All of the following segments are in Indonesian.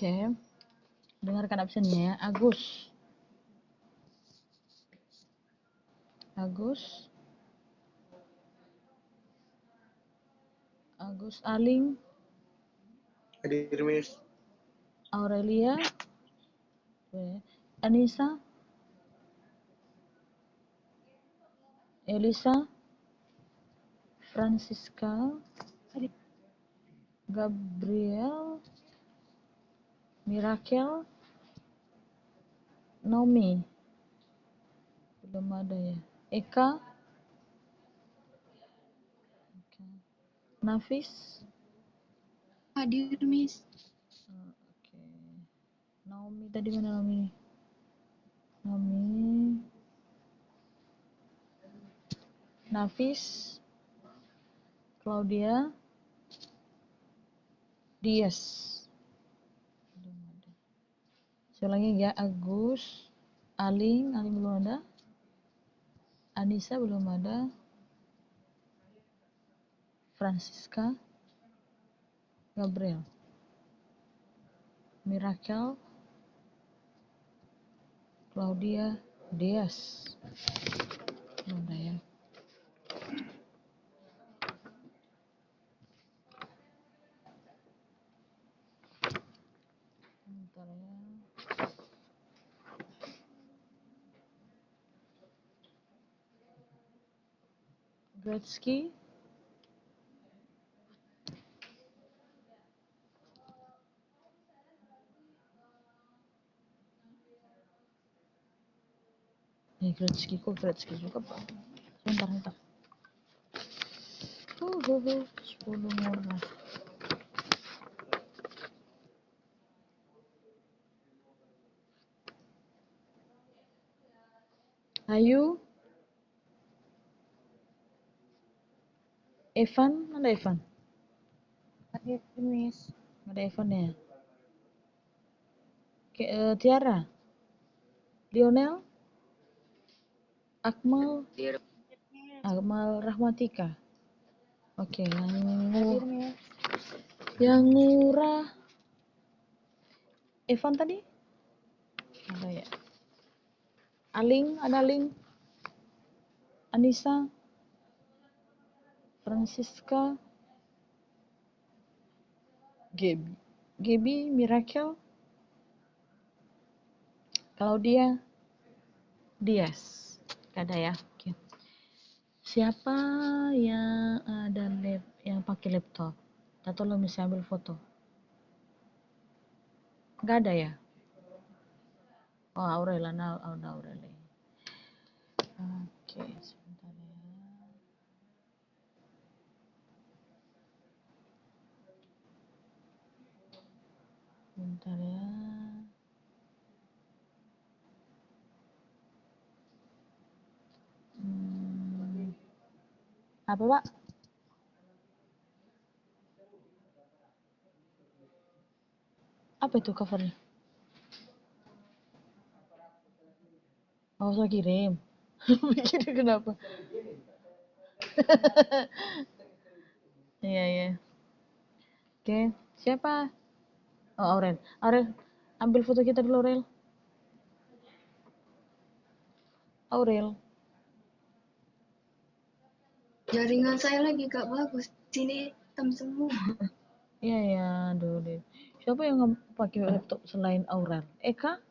Oke, dengarkan absennya ya. Agus, Agus Aling, Hadir, Miss. Aurelia, Anissa, Elisa, Francisca, Gabriel, Mirakel, Naomi, belum ada ya. Eka, Nafis, Hadir, Miss. oke. Naomi tadi mana Naomi? Nafis, Claudia, Dias. Belum ada. Saya ulangi ya, Agus, Aling belum ada. Anissa belum ada. Francisca, Gabriel, Mirakel, Claudia, Dias. Belum ada ya. Bentar ya. Gretzky, Gretzky juga Pak. Sebentar. 10 murah. Ayu, Evan, ada Evan? Hadir, Miss. Ada Evan ya? Tiara, Lionel, Akmal, Rahmatika. Oke, Hadir, Miss. yang murah. Evan tadi? Ada ya? Aling, ada Aling. Anissa, Francisca, Gaby, Mirakel, Claudia, Dias. Ada ya? Oke. Siapa yang ada yang pakai laptop? Atau lo bisa ambil foto? Nggak ada ya? Oh, Aurela, Aurela. Oke, sebentar ya. Bentar ya. Apa, Pak? Apa itu covernya? Oh, saya kirim. Mikirnya kenapa? Iya. Oke, siapa? Oh, Aurel, ambil foto kita dulu, Aurel. Jaringan saya lagi gak bagus. Sini hitam semua. Iya, aduh deh. Siapa yang pakai laptop selain Aurel? Eka?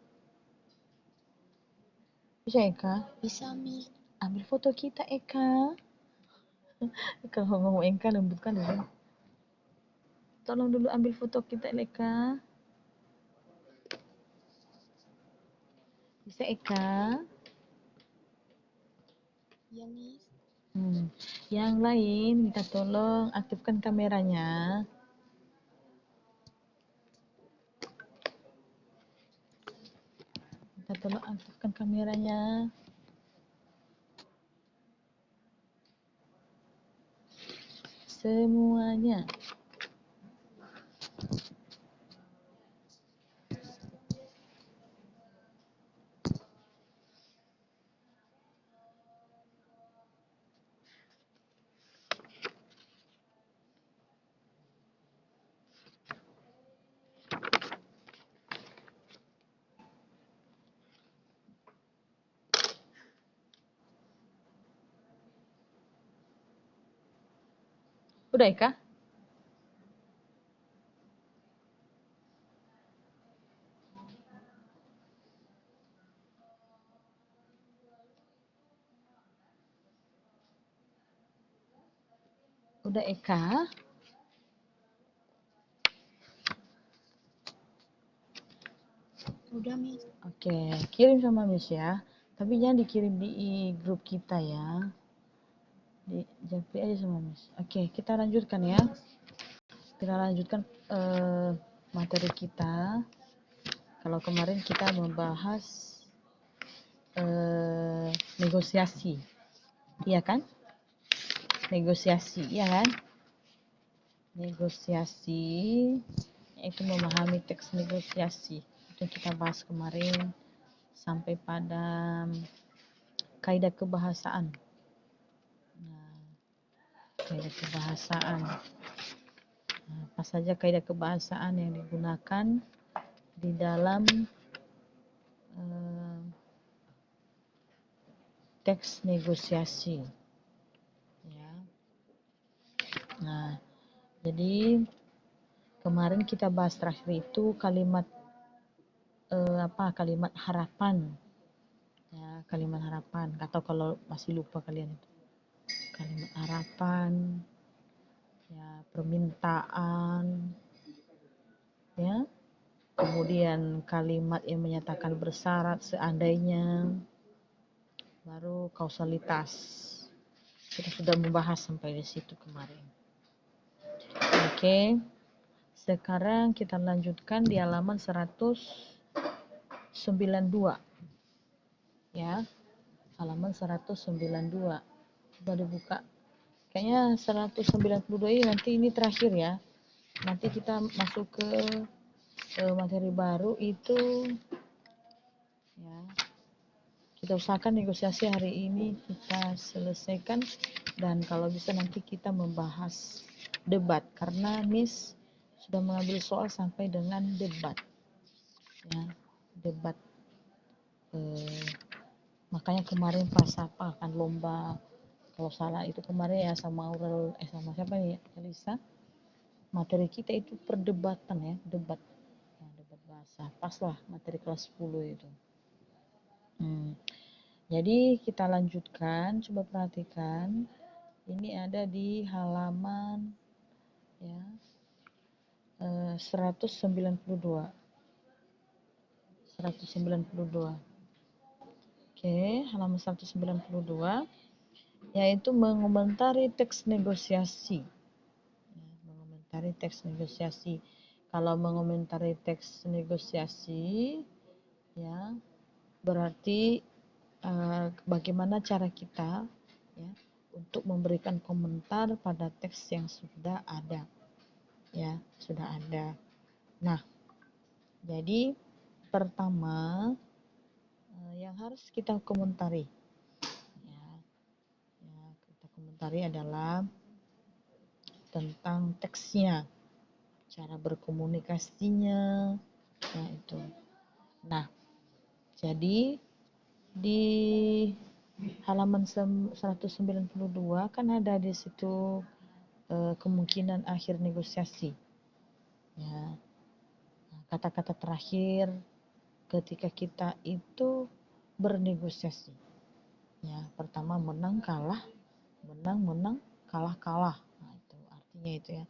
Bisa Eka? Bisa, Miss. Ambil foto kita, Eka. Kalau ngomong Eka lembut kali ya. Tolong dulu ambil foto kita, Eka. Bisa, Eka? Iya, Miss. Yang lain minta tolong aktifkan kameranya. Minta tolong aktifkan kameranya. Semuanya. Udah Eka? Udah Eka? Udah, Miss. Oke, kirim sama Miss ya. Tapi jangan dikirim di grup kita ya. Di japri aja sama Miss. Oke, kita lanjutkan ya. Kita lanjutkan materi kita. Kalau kemarin kita membahas negosiasi, iya kan? Negosiasi, iya kan? Negosiasi, yaitu memahami teks negosiasi. Itu kita bahas kemarin sampai pada kaidah kebahasaan. Nah, kaidah kebahasaan. Nah, apa saja kaidah kebahasaan yang digunakan di dalam teks negosiasi. Ya. Nah, jadi kemarin kita bahas terakhir itu kalimat kalimat harapan. Ya, kalimat harapan. Atau kalau masih lupa kalian itu. Kalimat harapan, ya, permintaan, ya. Kemudian kalimat yang menyatakan bersyarat seandainya, baru kausalitas. Kita sudah membahas sampai di situ kemarin. Oke. Sekarang kita lanjutkan di halaman 192. Ya. Halaman 192. Coba dibuka. Kayaknya 192 ini nanti ini terakhir ya. Nanti kita masuk ke materi baru itu ya. Kita usahakan negosiasi hari ini kita selesaikan, dan kalau bisa nanti kita membahas debat karena Miss sudah mengambil soal sampai dengan debat ya, debat makanya kemarin pas apa kan lomba, kalau salah itu kemarin ya sama Aurel sama siapa nih, Elisa, materi kita itu perdebatan ya, debat ya, debat bahasa, pas lah materi kelas 10 itu. Jadi kita lanjutkan, coba perhatikan. Ini ada di halaman ya 192. 192. Oke, halaman 192 yaitu mengomentari teks negosiasi. Ya, mengomentari teks negosiasi. Kalau mengomentari teks negosiasi ya berarti bagaimana cara kita ya untuk memberikan komentar pada teks yang sudah ada ya, sudah ada. Nah, jadi pertama yang harus kita komentari ya, kita komentari adalah tentang teksnya, cara berkomunikasinya ya itu. Nah, jadi di halaman 192 kan ada di situ kemungkinan akhir negosiasi ya, kata-kata terakhir ketika kita itu bernegosiasi ya. Pertama menang kalah, menang menang kalah kalah, nah itu artinya itu ya.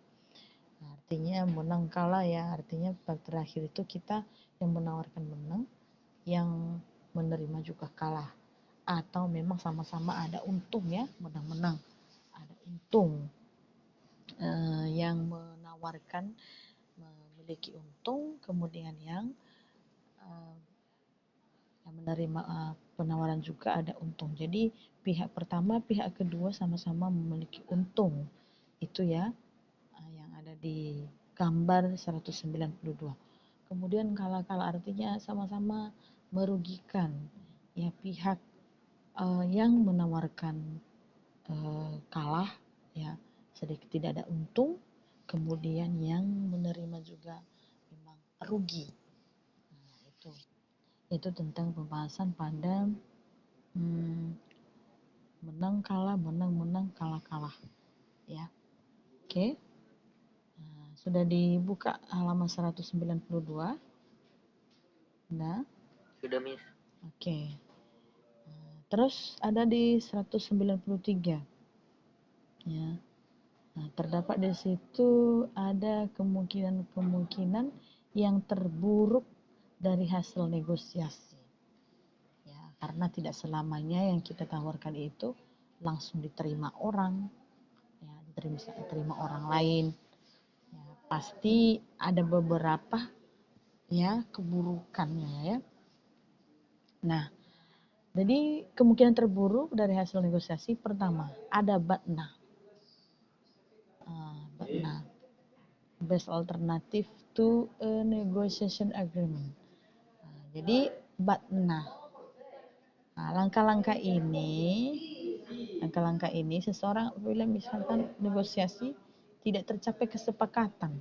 Nah, artinya menang kalah ya, artinya terakhir itu kita yang menawarkan menang, yang menerima juga kalah, atau memang sama-sama ada untung ya, menang-menang, ada untung, yang menawarkan memiliki untung, kemudian yang menerima penawaran juga ada untung. Jadi pihak pertama, pihak kedua sama-sama memiliki untung. Itu ya yang ada di gambar 192. Kemudian kalah-kalah artinya sama-sama merugikan ya, pihak yang menawarkan kalah ya, sedikit tidak ada untung, kemudian yang menerima juga memang rugi. Nah, itu tentang pembahasan pada menang kalah, menang menang, kalah kalah ya. Oke. Nah, sudah dibuka halaman 192. Nah, Sudah, Miss. oke. Terus ada di 193. Ya. Nah, terdapat di situ ada kemungkinan-kemungkinan yang terburuk dari hasil negosiasi. Ya, karena tidak selamanya yang kita tawarkan itu langsung diterima orang, ya, diterima orang lain. Ya, pasti ada beberapa ya keburukannya ya. Nah, jadi kemungkinan terburuk dari hasil negosiasi pertama ada batna. Batna, best alternative to a negotiation agreement. Jadi batna. Nah, langkah-langkah ini seseorang apabila misalkan negosiasi tidak tercapai kesepakatan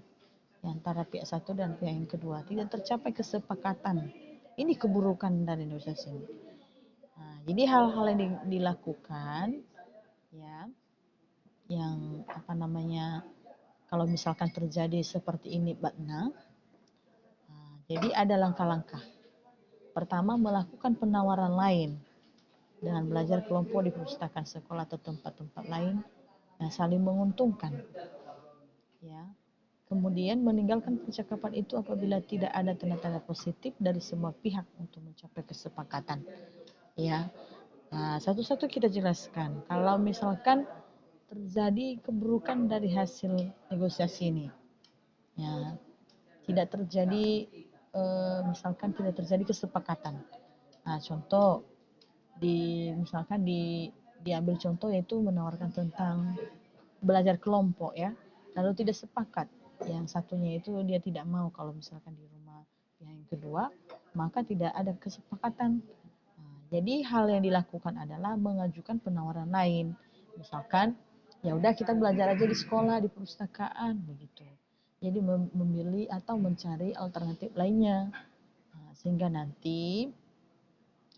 antara pihak satu dan pihak yang kedua, tidak tercapai kesepakatan. Ini keburukan dari negosiasi ini. Nah, jadi hal-hal yang dilakukan ya, yang apa namanya, kalau misalkan terjadi seperti ini batna, jadi ada langkah-langkah. Pertama, melakukan penawaran lain dengan belajar kelompok di perpustakaan sekolah atau tempat-tempat lain yang saling menguntungkan. Ya. Kemudian meninggalkan percakapan itu apabila tidak ada tanda-tanda positif dari semua pihak untuk mencapai kesepakatan. Ya. Nah, satu-satu kita jelaskan. Kalau misalkan terjadi keburukan dari hasil negosiasi ini, ya, tidak terjadi misalkan tidak terjadi kesepakatan. Nah, contoh misalkan diambil contoh yaitu menawarkan tentang belajar kelompok ya, lalu tidak sepakat, yang satunya itu dia tidak mau kalau misalkan di rumah yang kedua, maka tidak ada kesepakatan. Nah, jadi hal yang dilakukan adalah mengajukan penawaran lain, misalkan ya udah kita belajar aja di sekolah, di perpustakaan begitu. Jadi memilih atau mencari alternatif lainnya, sehingga nanti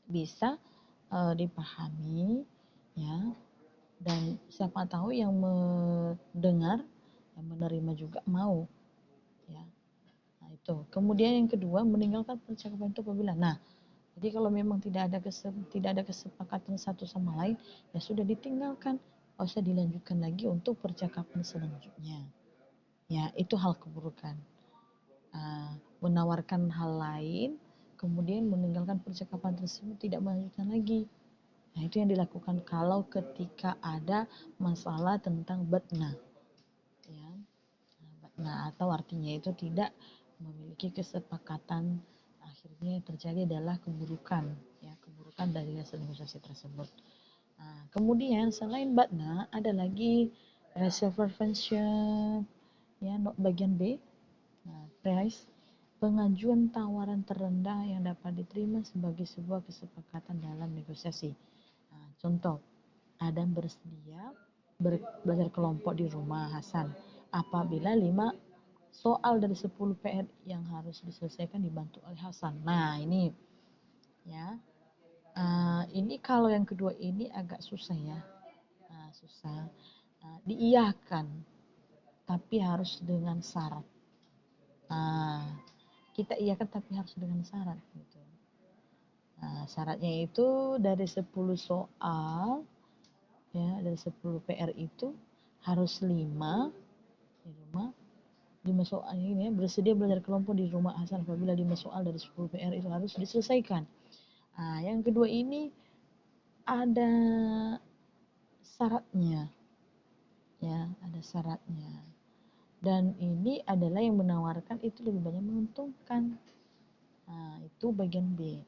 bisa dipahami ya, dan siapa tahu yang mendengar, yang menerima juga mau ya. Nah, itu. Kemudian yang kedua, meninggalkan percakapan itu apabila. Nah, jadi kalau memang tidak ada kesepakatan satu sama lain, ya sudah ditinggalkan, nggak usah dilanjutkan lagi untuk percakapan selanjutnya. Ya, itu hal keburukan. Menawarkan hal lain, kemudian meninggalkan percakapan tersebut, tidak melanjutkan lagi. Nah, itu yang dilakukan kalau ketika ada masalah tentang batna. Ya. Batna atau artinya itu tidak memiliki kesepakatan, akhirnya terjadi adalah keburukan, ya, keburukan dari hasil negosiasi tersebut. Nah, kemudian selain batna ada lagi reservation, ya, bagian B. Nah, price, pengajuan tawaran terendah yang dapat diterima sebagai sebuah kesepakatan dalam negosiasi. Nah, contoh, Adam bersedia belajar kelompok di rumah Hasan apabila 5 soal dari 10 PR yang harus diselesaikan dibantu oleh Hasan. Nah, ini ya. Ini kalau yang kedua ini agak susah ya. Susah. Diiyakan, tapi harus dengan syarat. Kita iyakan tapi harus dengan syarat gitu. Syaratnya itu dari 10 soal ya, dari 10 PR itu harus 5 di rumah, 5 soal ini ya, bersedia belajar kelompok di rumah Hasan apabila 5 soal dari 10 PR itu harus diselesaikan. Yang kedua ini ada syaratnya ya, ada syaratnya, dan ini adalah yang menawarkan itu lebih banyak menguntungkan. Itu bagian B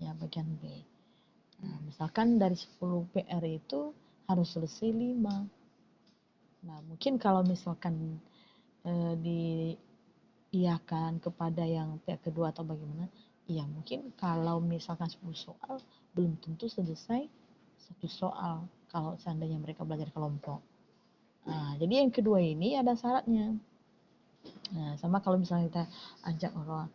ya, bagian B. Misalkan dari 10 PR itu harus selesai 5. Nah, mungkin kalau misalkan diiyakan kepada yang pihak kedua atau bagaimana, iya mungkin kalau misalkan 10 soal belum tentu selesai 1 soal kalau seandainya mereka belajar kelompok. Jadi yang kedua ini ada syaratnya. Sama kalau misalnya kita ajak orang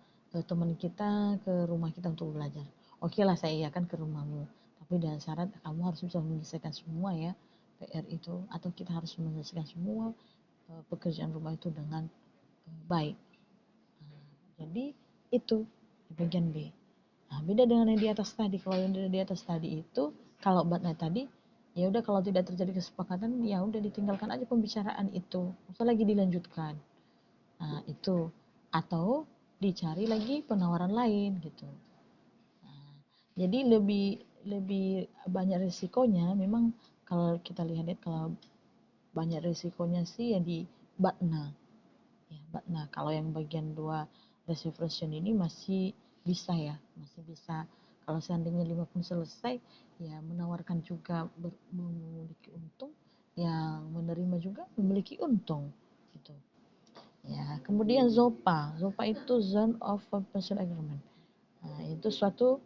teman kita ke rumah kita untuk belajar, oke lah saya iyakan ke rumahmu, tapi dengan syarat kamu harus bisa menyelesaikan semua ya PR itu, atau kita harus menyelesaikan semua pekerjaan rumah itu dengan baik. Jadi itu di bagian B. Nah, beda dengan yang di atas tadi. Kalau yang di atas tadi itu, kalau batna tadi, ya udah kalau tidak terjadi kesepakatan, ya udah ditinggalkan aja pembicaraan itu. Usah lagi dilanjutkan. Nah, itu. Atau dicari lagi penawaran lain gitu. Nah, jadi lebih lebih banyak risikonya memang kalau kita lihat kalau banyak risikonya sih ya di batna. Ya, nah kalau yang bagian 2 reservation ini masih bisa ya, masih bisa. Kalau seandainya 5 pun selesai, ya menawarkan juga memiliki untung, yang menerima juga memiliki untung gitu. Ya, kemudian ZOPA. ZOPA itu Zone of Potential Agreement. Nah, itu suatu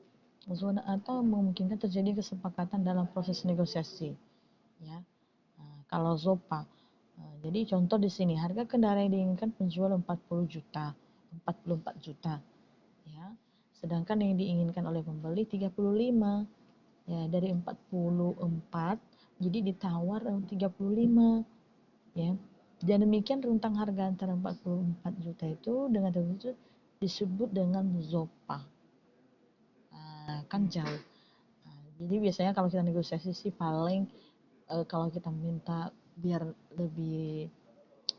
zona atau memungkinkan terjadi kesepakatan dalam proses negosiasi. Ya, nah, kalau ZOPA. Nah, jadi contoh di sini harga kendaraan yang diinginkan penjual 40 juta, 44 juta, ya. Sedangkan yang diinginkan oleh pembeli 35. Ya, dari 44 jadi ditawar 35, ya. Dan demikian rentang harga antara 44 juta itu dengan tertentu disebut dengan ZOPA. Nah, kan jauh. Nah, jadi biasanya kalau kita negosiasi sih paling kalau kita minta biar lebih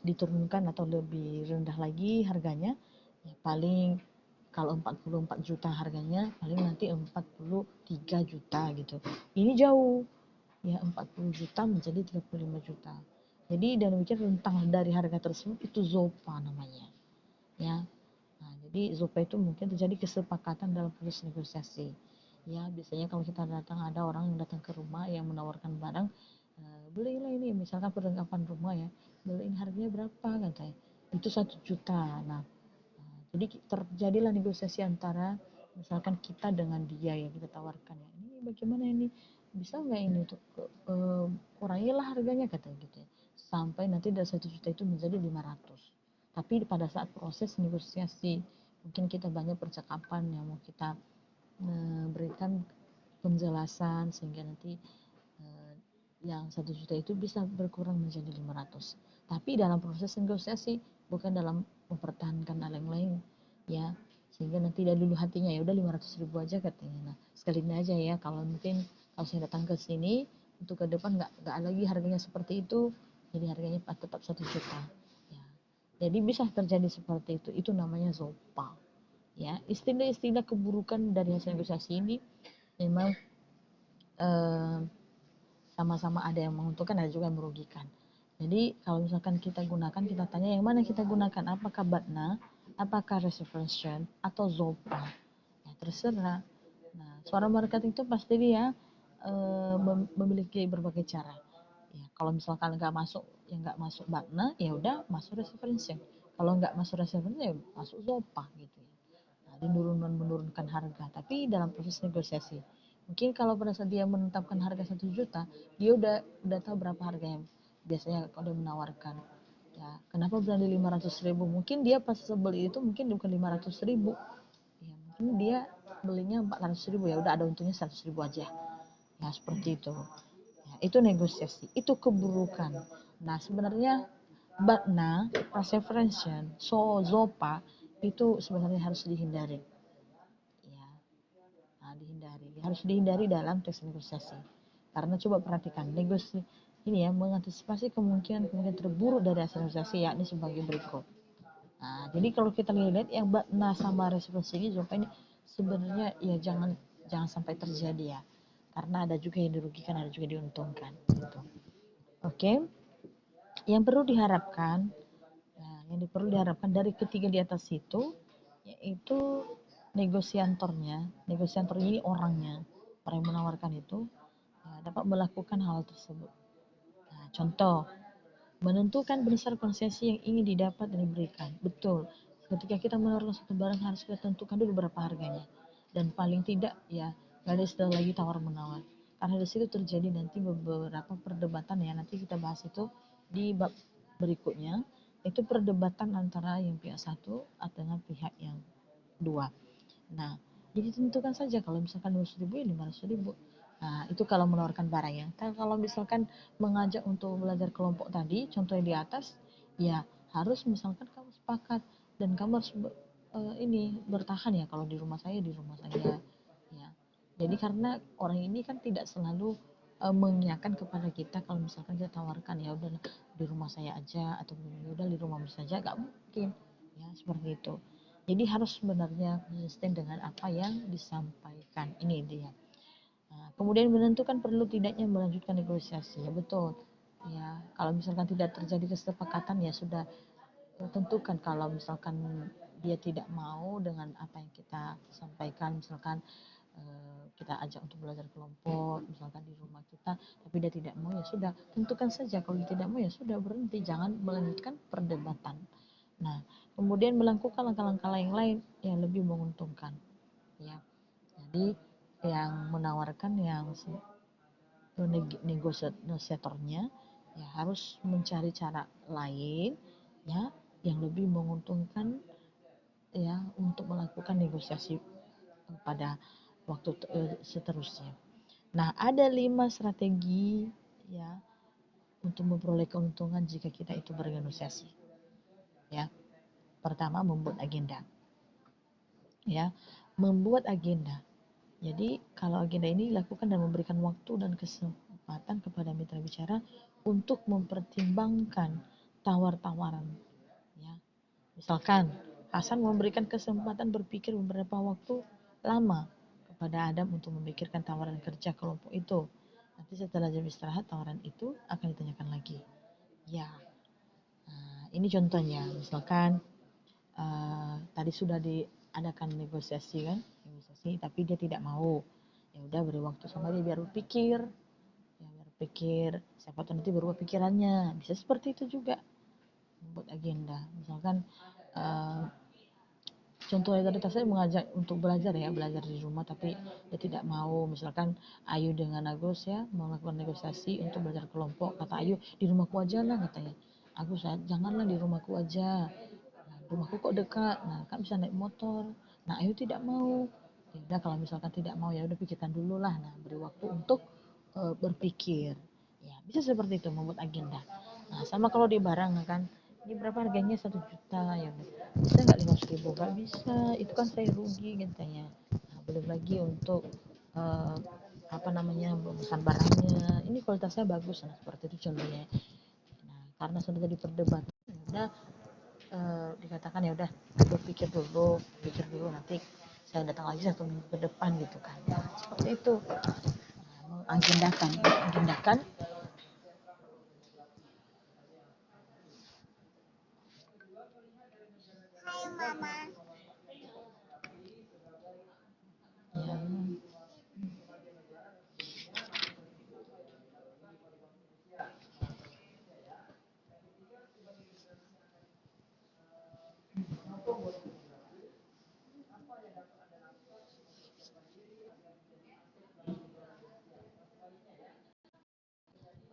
diturunkan atau lebih rendah lagi harganya, ya paling kalau 44 juta harganya paling nanti 43 juta gitu. Ini jauh ya, 40 juta menjadi 35 juta. Jadi dan demikian rentang dari harga tersebut itu ZOPA namanya, ya. Nah, jadi ZOPA itu mungkin terjadi kesepakatan dalam proses negosiasi. Ya, biasanya kalau kita datang ada orang yang datang ke rumah yang menawarkan barang, belilah ini, misalkan perlengkapan rumah ya, beliin harganya berapa katanya, itu 1 juta. Nah, jadi terjadilah negosiasi antara misalkan kita dengan dia yang kita tawarkan ya, ini bagaimana ini, bisa nggak ini untuk kurangilah harganya katanya gitu ya, sampai nanti dari 1 juta itu menjadi 500. Tapi pada saat proses negosiasi mungkin kita banyak percakapan yang mau kita berikan penjelasan sehingga nanti yang 1 juta itu bisa berkurang menjadi 500. Tapi dalam proses negosiasi, bukan dalam mempertahankan hal yang lain, ya. Sehingga nanti dari dulu hatinya ya udah 500.000 aja katanya. Nah, sekalian aja ya, kalau mungkin kalau saya datang ke sini untuk ke depan nggak lagi harganya seperti itu, jadi harganya tetap 1 juta. Ya. Jadi bisa terjadi seperti itu namanya zopa. Ya, istilah-istilah keburukan dari hasil negosiasi ini memang eh, sama-sama ada yang menguntungkan, ada juga yang merugikan. Jadi kalau misalkan kita gunakan, kita tanya yang mana kita gunakan, apakah batna, apakah reservation, atau zopa, ya terserah. Nah, seorang marketing itu pasti dia memiliki berbagai cara. Ya, kalau misalkan nggak masuk batna, ya udah masuk reservation. Kalau nggak masuk reservation, ya masuk zopa gitu ya. Nah, menurunkan harga, tapi dalam proses negosiasi. Mungkin kalau pada saat dia menetapkan harga 1 juta, dia udah tahu berapa harganya. Biasanya kalau dia menawarkan, ya kenapa berani 500.000? Mungkin dia pas beli itu mungkin bukan 500.000, ya mungkin dia belinya 400.000, ya udah ada untungnya 100.000 aja. Ya seperti itu. Ya, itu negosiasi, itu keburukan. Nah sebenarnya batna, reservation, zopa itu sebenarnya harus dihindari. Ya, nah, harus dihindari dalam teks negosiasi, karena coba perhatikan negosiasi ini ya mengantisipasi kemungkinan terburuk dari hasil negosiasi, yakni sebagai berikut. Nah, jadi kalau kita lihat yang batna sama reservasi ini sebenarnya ya jangan jangan sampai terjadi ya, karena ada juga yang dirugikan, ada juga diuntungkan gitu. Oke, yang perlu diharapkan, nah, perlu diharapkan dari ketiga di atas itu, yaitu negosiator ini orangnya, orang yang menawarkan itu ya, dapat melakukan hal tersebut. Nah, contoh, menentukan besar konsesi yang ingin didapat dan diberikan. Betul, ketika kita menawarkan satu barang harus kita tentukan dulu berapa harganya. Dan paling tidak ya, gak ada istilah lagi tawar-menawar. Karena di situ terjadi nanti beberapa perdebatan ya, nanti kita bahas itu di bab berikutnya. Itu perdebatan antara yang pihak satu dengan pihak yang dua. Nah, jadi tentukan saja kalau misalkan 200.000 ya 500.000. Nah, itu kalau menawarkan barang ya. Kalau misalkan mengajak untuk belajar kelompok tadi, contoh yang di atas, ya harus misalkan kamu sepakat dan kamu harus ini bertahan ya, kalau di rumah saya ya. Jadi karena orang ini kan tidak selalu mengiyakan kepada kita kalau misalkan kita tawarkan ya udah di rumah saya aja atau ya udah di rumah saja, nggak mungkin ya seperti itu. Jadi harus sebenarnya konsisten dengan apa yang disampaikan, ini dia. Nah, kemudian menentukan perlu tidaknya melanjutkan negosiasi, ya betul. Ya, kalau misalkan tidak terjadi kesepakatan ya sudah tentukan kalau misalkan dia tidak mau dengan apa yang kita sampaikan, misalkan kita ajak untuk belajar kelompok, misalkan di rumah kita, tapi dia tidak mau ya sudah tentukan saja kalau dia tidak mau ya sudah berhenti, jangan melanjutkan perdebatan. Nah, kemudian melakukan langkah-langkah yang lain yang lebih menguntungkan, ya. Jadi yang menawarkan yang negosiatornya ya harus mencari cara lain ya yang lebih menguntungkan ya untuk melakukan negosiasi pada waktu seterusnya. Nah, ada 5 strategi ya untuk memperoleh keuntungan jika kita itu bernegosiasi. Ya. Pertama, membuat agenda. Ya, membuat agenda. Jadi kalau agenda ini dilakukan dan memberikan waktu dan kesempatan kepada mitra bicara untuk mempertimbangkan tawar-tawaran. Ya, misalkan Hasan memberikan kesempatan berpikir beberapa waktu lama kepada Adam untuk memikirkan tawaran kerja kelompok itu. Nanti setelah jam istirahat tawaran itu akan ditanyakan lagi. Ya, nah, ini contohnya. Misalkan tadi sudah diadakan negosiasi kan, negosiasi tapi dia tidak mau, ya udah beri waktu sama dia biar berpikir, ya biar berpikir, siapa tahu nanti berubah pikirannya, bisa seperti itu juga membuat agenda. Misalkan contohnya tadi saya mengajak untuk belajar ya, belajar di rumah tapi dia tidak mau, misalkan Ayu dengan Agus ya melakukan negosiasi untuk belajar kelompok, kata Ayu di rumahku aja lah katanya, Agus janganlah di rumahku aja, rumahku kok dekat, nah kan bisa naik motor. Nah Ayu tidak mau, ya udah kalau misalkan tidak mau ya udah pikirkan dulu lah, nah beri waktu untuk berpikir, ya bisa seperti itu membuat agenda. Nah sama kalau di barang kan, ini berapa harganya 1 juta, ya bisa nggak 500.000, nggak bisa, itu kan saya rugi katanya. Nah, belum lagi untuk eh, apa namanya pemesan barangnya, ini kualitasnya bagus, nah seperti itu contohnya. Nah karena sudah jadi perdebatan, ya udah dikatakan ya udah berpikir dulu, pikir dulu, nanti saya datang lagi 1 minggu ke depan gitu kan, ya, seperti itu. Nah, mengagendakan ya.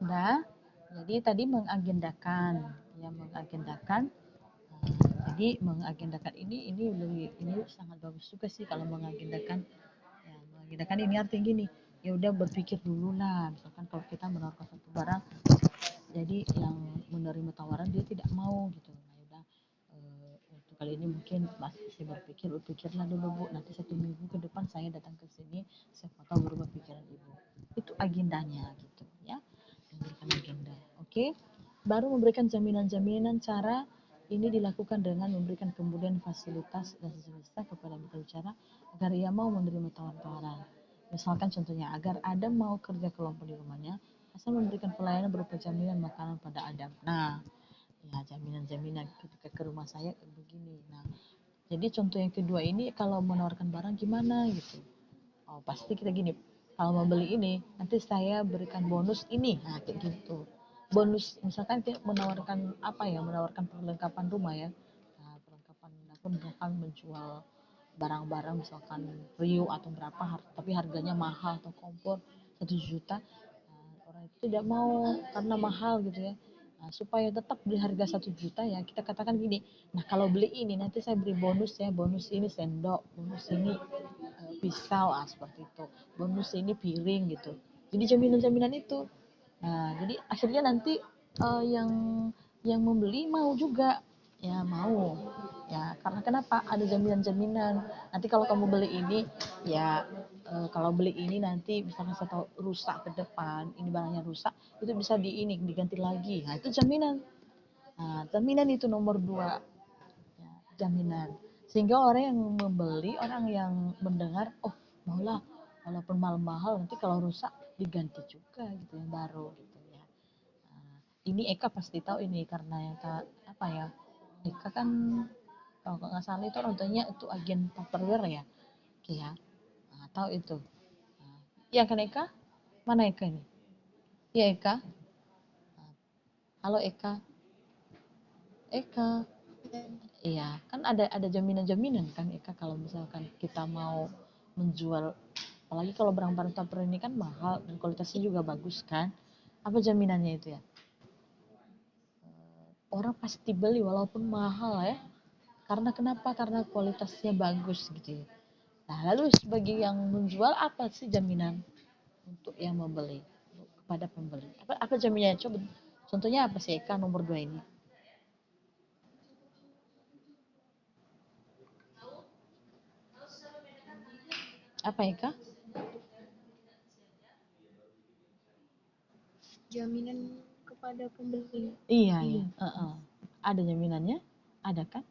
Udah, jadi tadi mengagendakan, ya mengagendakan. Jadi mengagendakan ini sangat bagus juga sih kalau mengagendakan. Ya, mengagendakan ini artinya gini, ya udah berpikir dulu lah. Misalkan kalau kita menawarkan satu barang, jadi yang menerima tawaran dia tidak mau gitu. Nah, ya udah untuk kali ini mungkin masih berpikirlah dulu Bu. Nanti 1 minggu ke depan saya datang ke sini, siapa tahu berubah pikiran Ibu. Itu agendanya gitu ya. Memberikan agenda. Oke. Baru memberikan jaminan-jaminan. Cara ini dilakukan dengan memberikan kemudian fasilitas dan sejenisnya kepada mitra bicara agar ia mau menerima tawaran-tawaran. Misalkan contohnya, agar Adam mau kerja kelompok di rumahnya, asal memberikan pelayanan berupa jaminan makanan pada Adam. Nah, ya jaminan-jaminan ketika ke rumah saya begini. Nah, jadi contoh yang kedua ini kalau menawarkan barang gimana gitu. Oh, pasti kita gini, kalau mau beli ini, nanti saya berikan bonus ini. Nah, kayak gitu. Bonus, misalkan kita menawarkan apa ya, menawarkan perlengkapan rumah ya. Nah, perlengkapan dapur misalkan menjual barang-barang misalkan riu atau berapa, tapi harganya mahal atau kompor 1 juta. Nah, orang itu tidak mau karena mahal gitu ya. Nah, supaya tetap beli harga 1 juta ya, kita katakan gini, nah kalau beli ini nanti saya beri bonus ya, bonus ini sendok, bonus ini pisau, seperti itu, bonus ini piring gitu. Jadi jaminan-jaminan itu. Nah, jadi akhirnya nanti yang yang membeli mau juga, ya mau, ya karena kenapa, ada jaminan-jaminan. Nanti kalau kamu beli ini, ya kalau beli ini nanti misalkan saya tahu rusak ke depan, ini barangnya rusak, itu bisa diganti lagi. Nah itu jaminan. Nah jaminan itu nomor 2, ya, jaminan. Sehingga orang yang membeli, orang yang mendengar, oh maulah, walaupun mahal-mahal nanti kalau rusak diganti juga gitu yang baru gitu ya. Nah, ini Eka pasti tahu ini karena yang apa ya, Eka kan kalau nggak salah itu orang tuanya itu agen Tupperware ya, oke ya. Nah, tahu itu. Nah, iya kan Eka? Mana Eka ini? Iya Eka. Nah, halo Eka. Eka. Iya, kan ada jaminan-jaminan kan Eka kalau misalkan kita mau menjual, apalagi kalau barang-barang Tupperware ini kan mahal dan kualitasnya juga bagus kan. Apa jaminannya itu ya? Orang pasti beli walaupun mahal ya. Karena kenapa? Karena kualitasnya bagus gitu ya. Nah, lalu sebagai yang menjual apa sih jaminan untuk yang membeli kepada pembeli? Apa jaminannya? Coba contohnya apa sih Eka nomor 2 ini? Apa Eka? Jaminan kepada pembeli. Iya ya. Ada jaminannya? Ada kan?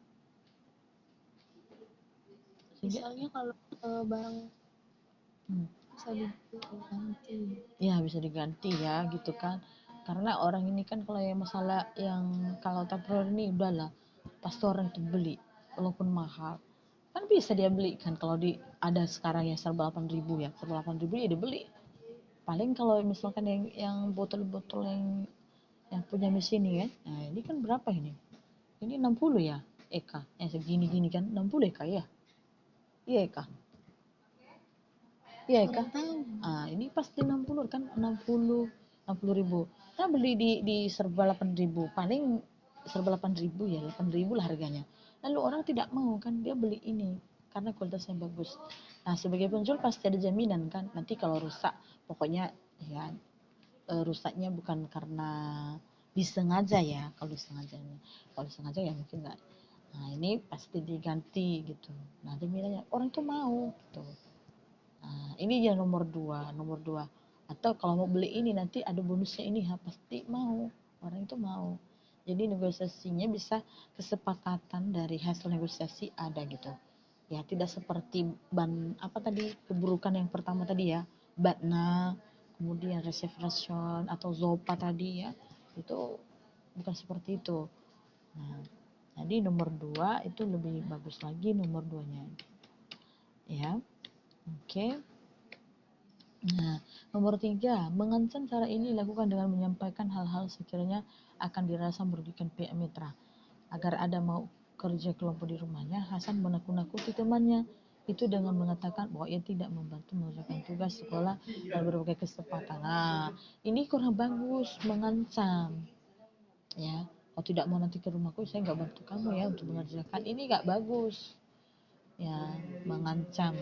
Misalnya kalau barang Hmm. bisa diganti. Ya bisa diganti ya gitu kan, karena orang ini kan kalau yang masalah yang kalau Tupperware ini udahlah pasti orang itu beli walaupun mahal, kan bisa dia beli kan. Kalau di ada sekarang ya serba 8.000 ya, serba 8.000 ya dibeli. Paling kalau misalkan yang botol-botol yang punya mesin ini ya, nah ini kan berapa ini 60 ya Eka, yang segini-gini kan 60 Eka ya, iya Eka, iya Eka. Ah, ini pasti 60 kan, 60 ribu. Kita beli di serba 8.000, paling serba 8.000 ya, 8.000 lah harganya. Lalu orang tidak mau kan, dia beli ini karena kualitasnya bagus. Nah, sebagai penjual pasti ada jaminan kan, nanti kalau rusak, pokoknya ya rusaknya bukan karena disengaja ya, kalau disengaja ya mungkin enggak. Nah, ini pasti diganti gitu. Nah, jaminannya orang tuh mau gitu. Nah, ini ya nomor dua. Atau kalau mau beli ini nanti ada bonusnya ini, ha, pasti mau. Orang itu mau. Jadi negosiasinya bisa kesepakatan dari hasil negosiasi ada gitu. Ya tidak seperti apa tadi keburukan yang pertama tadi ya, Batna, kemudian reservation atau Zopa tadi ya, itu bukan seperti itu. Nah, jadi nomor 2 itu lebih bagus lagi nomor 2-nya. Ya, oke. Nah, nomor 3, mengancam cara ini dilakukan dengan menyampaikan hal-hal sekiranya akan dirasa merugikan pihak mitra. Agar ada mau kerja kelompok di rumahnya, Hasan menakut-nakuti temannya itu dengan mengatakan bahwa ia tidak membantu mengerjakan tugas sekolah dan berbagai kesempatan. Nah, ini kurang bagus, mengancam. Ya, kalau tidak mau nanti ke rumahku, saya nggak bantu kamu ya untuk mengerjakan. Ini nggak bagus. Ya, mengancam,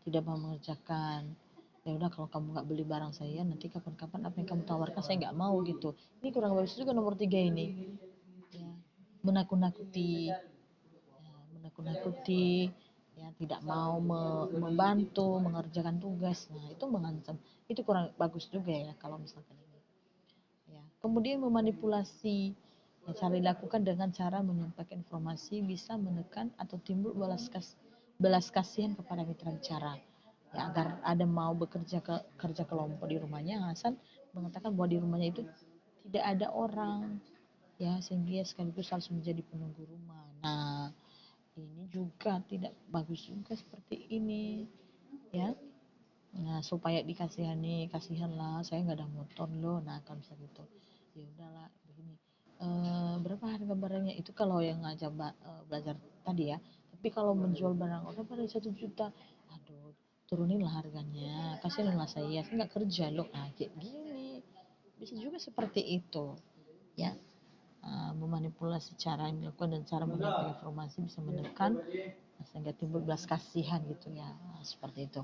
tidak mau mengerjakan. Ya udah kalau kamu nggak beli barang saya, nanti kapan-kapan apa yang kamu tawarkan saya nggak mau gitu. Ini kurang bagus juga nomor 3 ini. Ya, menakut-nakuti, menakut-nakuti, ya tidak mau membantu mengerjakan tugas. Nah itu mengancam, itu kurang bagus juga ya kalau misalkan ini. Ya, kemudian memanipulasi, ya, cara dilakukan dengan cara menyampaikan informasi bisa menekan atau timbul belas kasihan kepada mitra bicara. Ya, agar ada mau kerja kelompok di rumahnya, Hasan mengatakan bahwa di rumahnya itu tidak ada orang, ya sehingga sekaligus harus menjadi penunggu rumah. Nah ini juga tidak bagus juga seperti ini ya. Nah supaya dikasihani, kasihanlah saya nggak ada motor loh. Nah kalau bisa gitu ya udahlah begini, berapa harga barangnya itu kalau yang ngajak belajar tadi ya. Tapi kalau menjual barang orang pada 1 juta, aduh turuninlah harganya, kasihanlah saya nggak kerja loh. Nah kayak gini bisa juga seperti itu ya. Memanipulasi cara yang dilakukan dan cara menyampaikan informasi bisa menekan sehingga timbul belas kasihan gitu ya. Seperti itu.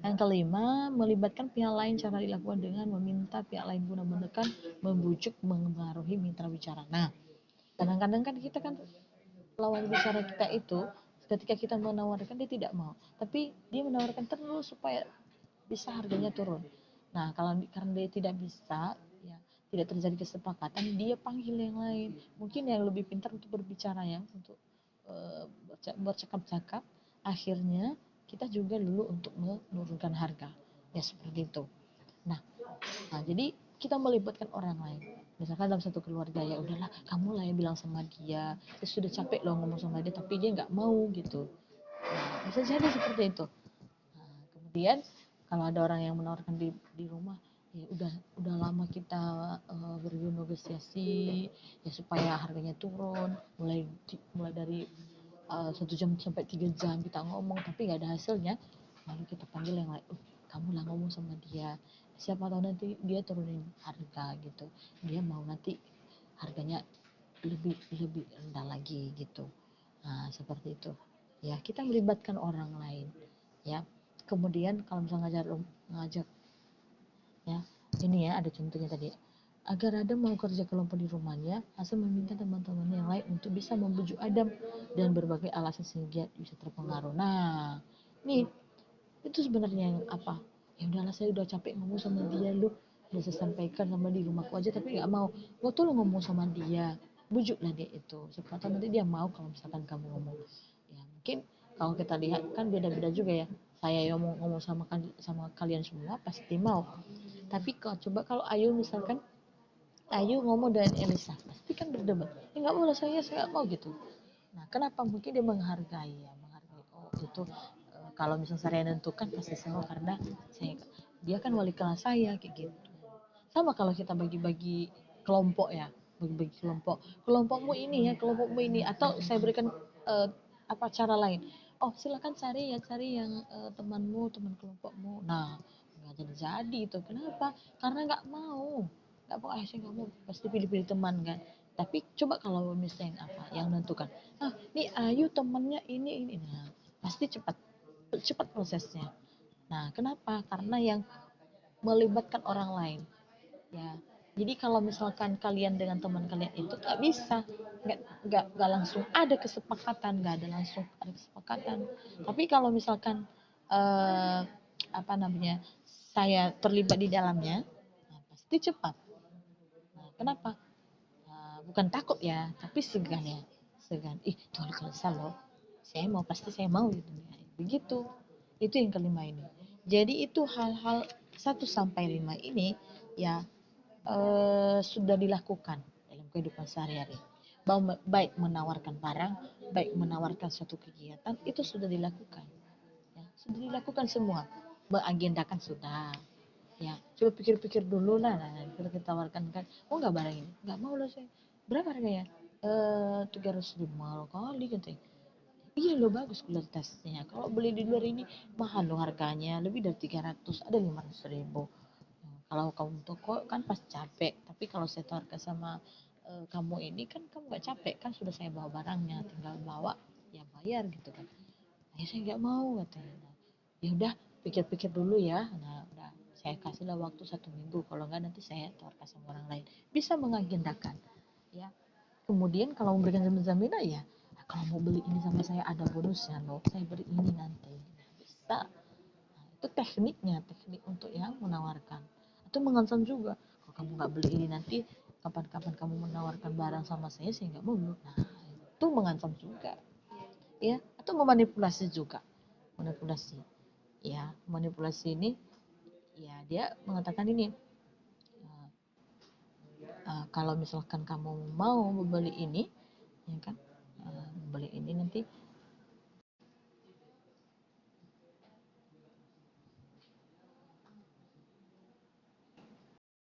Yang kelima, melibatkan pihak lain. Cara dilakukan dengan meminta pihak lain guna menekan, membujuk, mempengaruhi mitra bicara. Nah Kadang-kadang kan kita kan lawan bicara kita itu ketika kita menawarkan dia tidak mau, tapi dia menawarkan terus supaya bisa harganya turun. Nah, kalau karena dia tidak bisa, ya tidak terjadi kesepakatan, dia panggil yang lain. Mungkin yang lebih pintar untuk berbicara ya, untuk bercakap-cakap. Akhirnya kita juga dulu untuk menurunkan harga. Ya seperti itu. Nah, jadi kita melibatkan orang lain. Misalkan dalam satu keluarga, ya udahlah kamu lah yang bilang sama dia, saya sudah capek loh ngomong sama dia tapi dia nggak mau gitu. Nah, bisa jadi seperti itu. Nah, kemudian kalau ada orang yang menawarkan di rumah, ya udah lama kita bernegosiasi ya supaya harganya turun, mulai dari 1 jam sampai 3 jam kita ngomong tapi nggak ada hasilnya, lalu kita panggil yang lain, kamu lah ngomong sama dia, siapa tahu nanti dia turunin harga gitu, dia mau nanti harganya lebih lebih rendah lagi gitu. Nah seperti itu ya, kita melibatkan orang lain ya. Kemudian kalau misalnya ngajak ya, ini ya ada contohnya tadi, agar Adam mau kerja kelompok di rumahnya, Hasan meminta teman-teman yang lain untuk bisa membujuk Adam dan berbagai alasan sehingga bisa terpengaruh. Nah ini itu sebenarnya yang apa, ya udahlah saya udah capek ngomong sama dia, lu udah saya sampaikan sama di rumahku aja tapi nggak mau, lo tuh lo ngomong sama dia, bujuklah dia itu supaya nanti dia mau kalau misalkan kamu ngomong. Ya mungkin kalau kita lihat kan beda-beda juga ya, saya yang ngomong sama kalian semua pasti mau, tapi kalau coba kalau Ayu misalkan Ayu ngomong dengan Elisa pasti kan berdebat, nggak boleh, saya nggak mau gitu. Nah kenapa, mungkin dia menghargai ya, menghargai, oh itu kalau misalnya saya nentukan pasti saya mau karena saya, dia kan wali kelas saya kayak gitu. Sama kalau kita bagi-bagi kelompok ya, bagi-bagi kelompokmu ini ya, kelompokmu ini, atau saya berikan eh, apa cara lain, oh silakan cari yang teman kelompokmu. Nah nggak jadi itu, kenapa? Karena nggak mau, saya nggak mau, pasti pilih-pilih teman kan. Tapi coba kalau misalnya apa yang menentukan, ini Ayu temannya ini, nah pasti cepat cepat prosesnya. Nah kenapa? Karena yang melibatkan orang lain ya. Jadi kalau misalkan kalian dengan teman kalian itu nggak bisa, nggak langsung ada kesepakatan, nggak ada langsung ada kesepakatan. Tapi kalau misalkan eh, apa namanya, saya terlibat di dalamnya, nah, pasti cepat. Nah, kenapa? Nah, bukan takut ya, tapi segan ya, segan. Ih, tuh kalau loh, saya mau, pasti saya mau gitu. Nah, begitu. Itu yang kelima ini. Jadi itu hal-hal 1 sampai 5 ini ya sudah dilakukan dalam kehidupan sehari-hari. Baik menawarkan barang, baik menawarkan suatu kegiatan, itu sudah dilakukan. Ya, sudah dilakukan semua. Mengagendakan sudah. Ya, coba pikir-pikir dulu lah. Nah, kita tawarkan kan, oh nggak barang ini, nggak mau lah saya. Berapa harganya? 300.000 kali katanya. Iya loh, bagus kualitasnya. Kalau beli di luar ini mahal loh harganya, lebih dari 300, ada 500.000. Kalau kamu toko kan pas capek, tapi kalau saya tawarkan sama kamu ini kan kamu nggak capek kan, sudah saya bawa barangnya, tinggal bawa ya bayar gitu kan. Nah, saya nggak mau katanya. Nah, ya udah pikir-pikir dulu ya. Nah udah saya kasihlah waktu 1 minggu, kalau nggak nanti saya tawarkan sama orang lain, bisa mengagendakan ya. Kemudian kalau memberikan jaminan ya, kalau mau beli ini sama saya ada bonusnya loh, saya beri ini nanti. Nah, bisa. Nah, itu teknik untuk yang menawarkan. Atau mengancam juga, kalau kamu nggak beli ini nanti kapan-kapan kamu menawarkan barang sama saya nggak mau. Nah, itu mengancam juga, ya. Atau memanipulasi juga, manipulasi. Ya, manipulasi ini, ya dia mengatakan ini, kalau misalkan kamu mau membeli ini, ya kan, membeli ini nanti